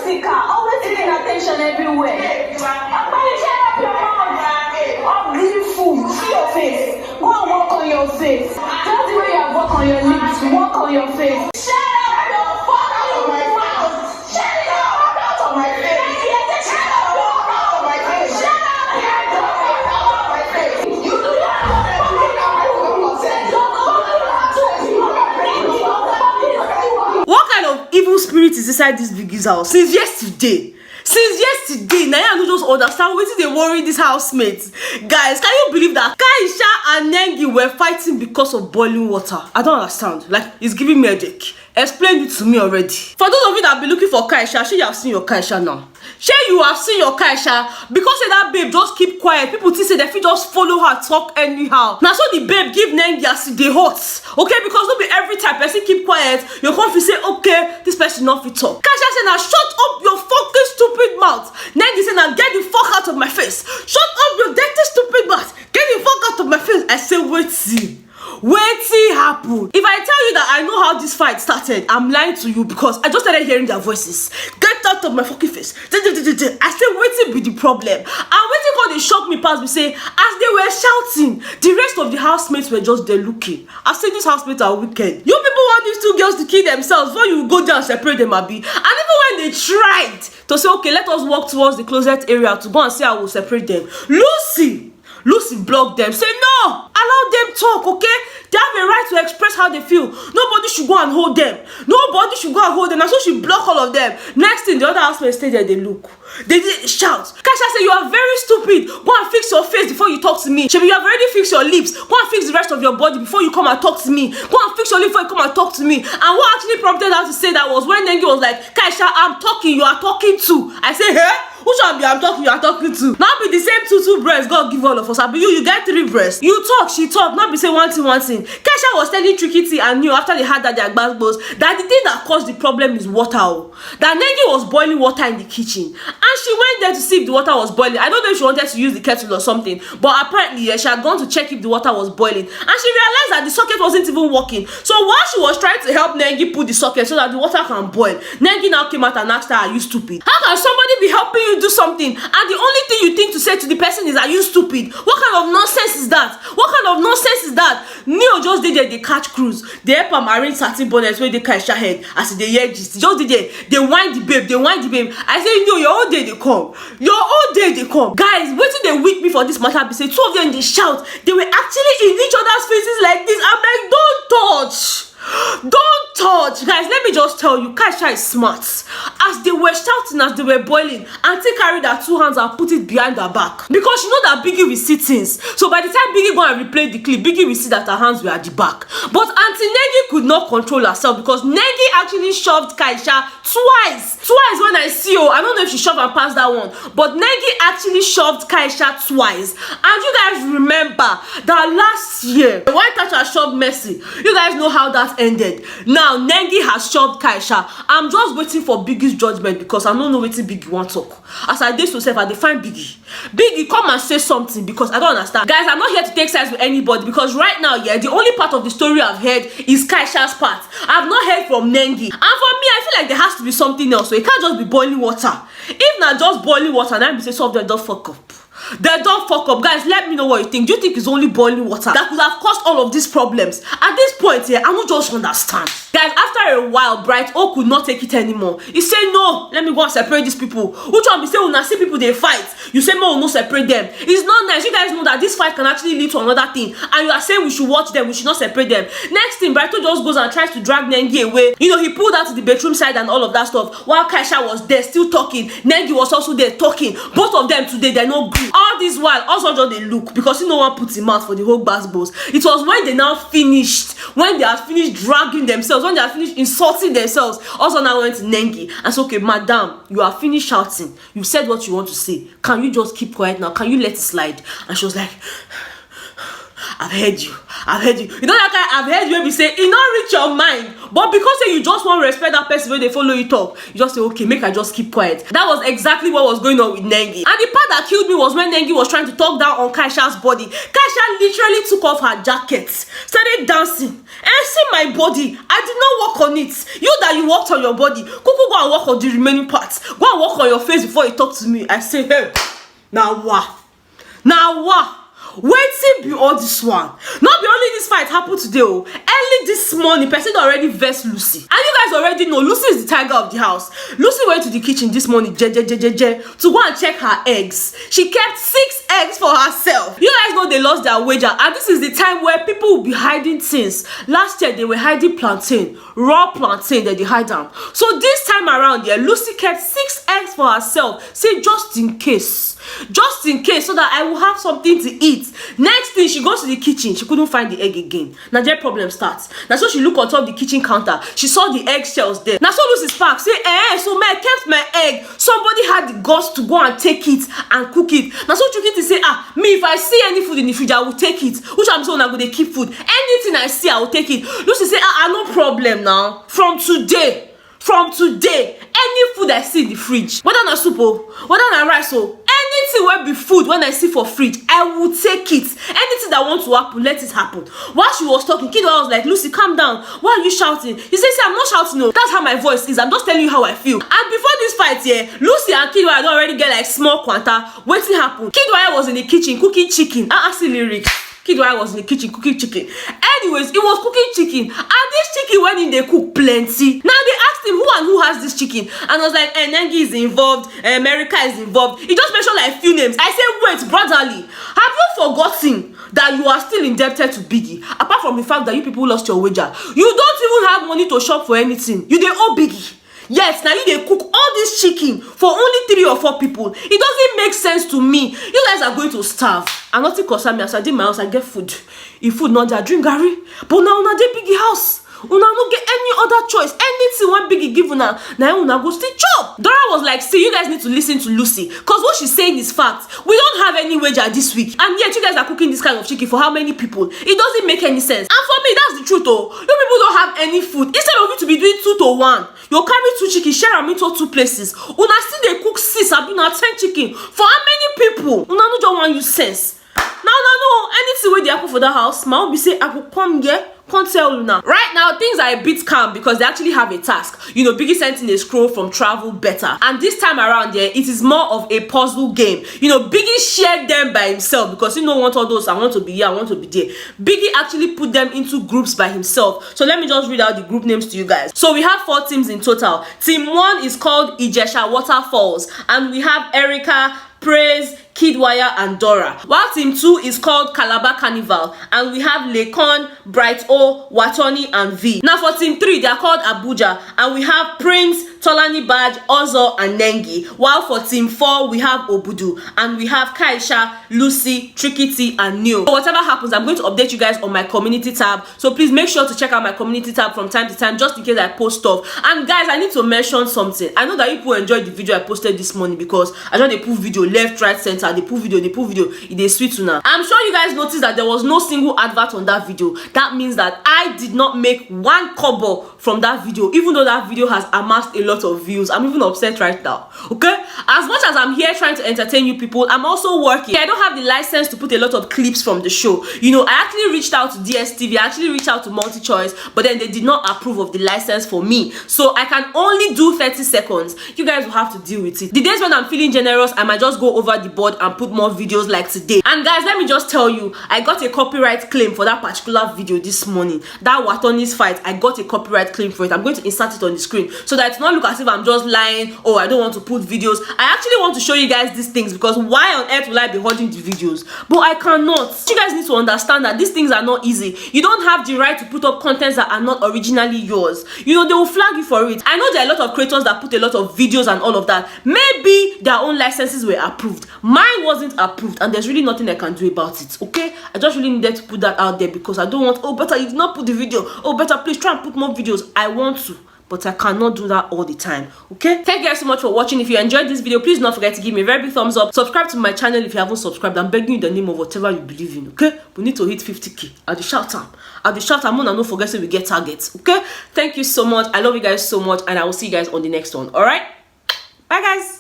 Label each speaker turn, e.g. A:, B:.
A: seeker, always seeking attention everywhere. Somebody shut up your mouth. Ugly fool. See your face. Go and walk on your face. Just the way you have walk on your lips, walk on your face. Shut up your fuck out of my mouth. Shut it up out of my face. Shut up your fuck out of my face. Shut up your fuck out of my face. You do not know that you look at my
B: What kind of evil spirit is inside this Biggie's house? Since yesterday, Naya no just understand wetin dey worry this housemates. Guys, can you believe that Kaisha and Nengi were fighting because of boiling water? I don't understand. Like, it's giving me a headache. Explain it to me already. For those of you that be looking for Kaisha, sure you have seen your Kaisha now. Sure you have seen your Kaisha, because say that babe just keep quiet. People think say they fit just follow her talk anyhow. Now so the babe give Nengi as they hot. Okay, because don't be every time person keep quiet, your confidence say okay, this person not fit talk. Kaisha say now shut up your fucking stupid mouth. Nengi say now get the fuck out of my face. Shut up your dirty stupid mouth. Get the fuck out of my face. I say wait see. Wetin happen? If I tell you that I know how this fight started, I'm lying to you because I just started hearing their voices. Get out of my fucking face. I say wetin be the problem? And wetin come dey shock me pass be say as they were shouting, the rest of the housemates were just there looking. I say these housemates are wicked. You people want these two girls to kill themselves before you go down and separate them, abi? And even when they tried to say okay, let us walk towards the closet area to go and see how we'll separate them, Lucy blocked them. Say no, allow them talk, okay? They have a right to express how they feel. Nobody should go and hold them. And so she blocked all of them. Next thing, the other housemates stayed there, they look. They did shout. Kaisha said, you are very stupid. Go and fix your face before you talk to me. Shebi, you have already fixed your lips. Go and fix the rest of your body before you come and talk to me. Go and fix your lips before you come and talk to me. And what actually prompted her to say that was when Nengi was like, Kaisha, I'm talking, you are talking too. I say, hey? Who shall be I'm talking, you are talking to? Now be the same two breasts God give all of us. But you get 3 breasts. You talk, she talk, not be say one thing. Kaisha was telling Tricky T and you after they had that their gbas that the thing that caused the problem is water. That Nengi was boiling water in the kitchen. And she went there to see if the water was boiling. I don't know if she wanted to use the kettle or something. But apparently, yeah, she had gone to check if the water was boiling. And she realized that the socket wasn't even working. So while she was trying to help Nengi put the socket so that the water can boil, Nengi now came out and asked her, are you stupid? How can somebody be helping you do something and the only thing you think to say to the person is, are you stupid? What kind of nonsense is that? Neo just did there, they catch cruise. They help am arrange satin bonnets where they Kaisha head as they hear gist. Just did there, they wind the babe. I say, no, your own day they come. Guys, wetin dey weak me for this matter be say 2 of them they shout. They were actually in each other's faces like this. I'm like, don't touch. Guys, let me just tell you, Kaisha is smart. As they were shouting, as they were boiling, Auntie carried her 2 hands and put it behind her back because she know that Biggie will see things. So by the time Biggie go and replay the clip, Biggie will see that her hands were at the back. But Auntie Nengi could not control herself because Nengi actually shoved Kaisha twice when I see her. I don't know if she shoved and passed that one, but Nengi actually shoved Kaisha twice. And you guys remember that last year when Kaisha shoved Mercy, you guys know how that ended. Now Nengi has shoved Kaisha. I'm just waiting for Biggie's judgment because I don't know wetin Biggie want talk. As I did so self, I define Biggie come and say something because I don't understand. Guys, I'm not here to take sides with anybody because right now, yeah, the only part of the story I've heard is Kaisha's part. I've not heard from Nengi. And for me, I feel like there has to be something else. So it can't just be boiling water. If not just boiling water, then we say some of them don't fuck up. They don't fuck up. Guys, let me know what you think. Do you think it's only boiling water that could have caused all of these problems? At this point here, I don't just understand. Guys, after a while, Bright O could not take it anymore. He said, no, let me go and separate these people. Which one be say, when I see people they fight, you say, no, no, separate them. It's not nice. You guys know that this fight can actually lead to another thing. And you are saying we should watch them, we should not separate them. Next thing, Bright O just goes and tries to drag Nengi away. You know, he pulled out to the bedroom side and all of that stuff. While Kaisha was there still talking, Nengi was also there talking. Both of them today, they're not good. All this while, also just they look because no one put him out for the whole basketballs. It was when they now finished, when they had finished dragging themselves, when they had finished insulting themselves, also now went to Nengi and said, okay, madam, you are finished shouting. You said what you want to say. Can you just keep quiet now? Can you let it slide? And she was like, I've heard you. You know that guy, I've heard you be say, it not reach your mind. But because say you just want to respect that person when they follow you talk, you just say, okay, make I just keep quiet. That was exactly what was going on with Nengi. And the part that killed me was when Nengi was trying to talk down on Kaisha's body. Kaisha literally took off her jacket, started dancing, and see my body. I did not work on it. You that you worked on your body, Kuku go and work on the remaining parts. Go and work on your face before you talk to me. I say, hey, now what? Waiting be all this one. Not be only this fight happened today. Early this morning, person already versed Lucy. And you guys already know Lucy is the tiger of the house. Lucy went to the kitchen this morning to go and check her eggs. She kept 6 eggs for herself. You guys know they lost their wager, and this is the time where people will be hiding things. Last year they were hiding plantain, raw plantain that they hide them. So this time around, Lucy kept 6 eggs for herself. Say just in case, so that I will have something to eat. Next thing, she goes to the kitchen, she couldn't find the egg again. Now their problem starts. Now so she looked on top of the kitchen counter, she saw the eggshells there. Now so Lucy spark say, so I kept my egg. Somebody had the guts to go and take it and cook it. Now so Chukiti say, me, if I see any food in the fridge, I will take it. Which I'm saying, I'm going to keep food. Anything I see, I will take it. Lucy say, no problem now. From today, any food I see in the fridge, whether na soup whether na rice anything will be food when I see for fridge, I will take it. Anything that wants to happen, let it happen. While she was talking, Kid was like, Lucy, calm down. Why are you shouting? He says, I'm not shouting, no. That's how my voice is. I'm just telling you how I feel. And before this fight, Lucy and Kid don't already get like small quanta. Waiting happen. Kid was in the kitchen cooking chicken. I asked the lyrics. Kid was in the kitchen cooking chicken. Anyways, it was cooking chicken, and this chicken when they cook plenty. Now they asked him who has this chicken, and I was like, Nengi is involved, America is involved. He just mentioned like few names. I said, wait, brotherly, have you forgotten that you are still indebted to Biggie? Apart from the fact that you people lost your wager, you don't even have money to shop for anything. You dey owe Biggie. Yes, now you dey cook all this chicken for only 3 or 4 people. It doesn't make sense to me. You guys are going to starve. And nothing concern me. As I did my house, I get food. If food not there, drink Gary. But now una dey Biggie house. Una no get any other choice. Anything when Biggie give una, now una go still chop. Dora was like, see, you guys need to listen to Lucy, because what she's saying is fact. We don't have any wager this week, and yet you guys are cooking this kind of chicken for how many people? It doesn't make any sense. And for me, that's the truth. You people don't have any food. Instead of you to be doing 2 to 1, you carry 2 chicken, share them into 2 places. Una still they cook 6, I mean 10 chicken for how many people? Una no just want use sense. No. Anything where they happen for that house, my own be say I could come here. Can't tell you now. Right now, things are a bit calm because they actually have a task. Biggie sent in a scroll from Travel Better. And this time around, it is more of a puzzle game. Biggie shared them by himself because he don't want all those, I want to be here, I want to be there. Biggie actually put them into groups by himself. So let me just read out the group names to you guys. So we have 4 teams in total. Team 1 is called Ijesha Waterfalls. And we have Erica, Praise, Kidwire, and Dora. While team 2 is called Calabar Carnival, and we have Lekon, Bright O, Watoni, and V. Now for team 3, they are called Abuja, and we have Prince, Tolani Badge, Ozo, and Nengi. While for team 4, we have Obudu, and we have Kaisha, Lucy, Tricky, and Neo. So whatever happens, I'm going to update you guys on my community tab. So please make sure to check out my community tab from time to time, just in case I post stuff. And guys, I need to mention something. I know that you people enjoyed the video I posted this morning because I just put video left, right, center. They put video, it is sweet to now. I'm sure you guys noticed that there was no single advert on that video. That means that I did not make 1 kobo from that video, even though that video has amassed a lot of views. I'm even upset right now. Okay, as much as I'm here trying to entertain you people, I'm also working. I don't have the license to put a lot of clips from the show. I actually reached out to DSTV, I actually reached out to MultiChoice, but then they did not approve of the license for me, so I can only do 30 seconds. You guys will have to deal with it. The days when I'm feeling generous, I might just go over the board and put more videos like today. And guys, let me just tell you, I got a copyright claim for that particular video this morning. That Watoni's fight, I got a copyright claim for it. I'm going to insert it on the screen so that it's not look as if I'm just lying, I don't want to put videos. I actually want to show you guys these things, because why on earth will I be holding the videos? But I cannot. You guys need to understand that these things are not easy. You don't have the right to put up contents that are not originally yours. They will flag you for it. I know there are a lot of creators that put a lot of videos and all of that. Maybe their own licenses were approved. Mine wasn't approved, and there's really nothing I can do about it. Okay, I just really needed to put that out there because I don't want, better you did not put the video, better please try and put more videos. I want to, but I cannot do that all the time. Okay, thank you guys so much for watching. If you enjoyed this video, please don't forget to give me a very big thumbs up. Subscribe to my channel if you haven't subscribed. I'm begging you in the name of whatever you believe in. Okay, we need to hit 50k at the shout out. At the shout out, and don't forget so we get targets. Okay, thank you so much. I love you guys so much, and I will see you guys on the next one. All right, bye guys.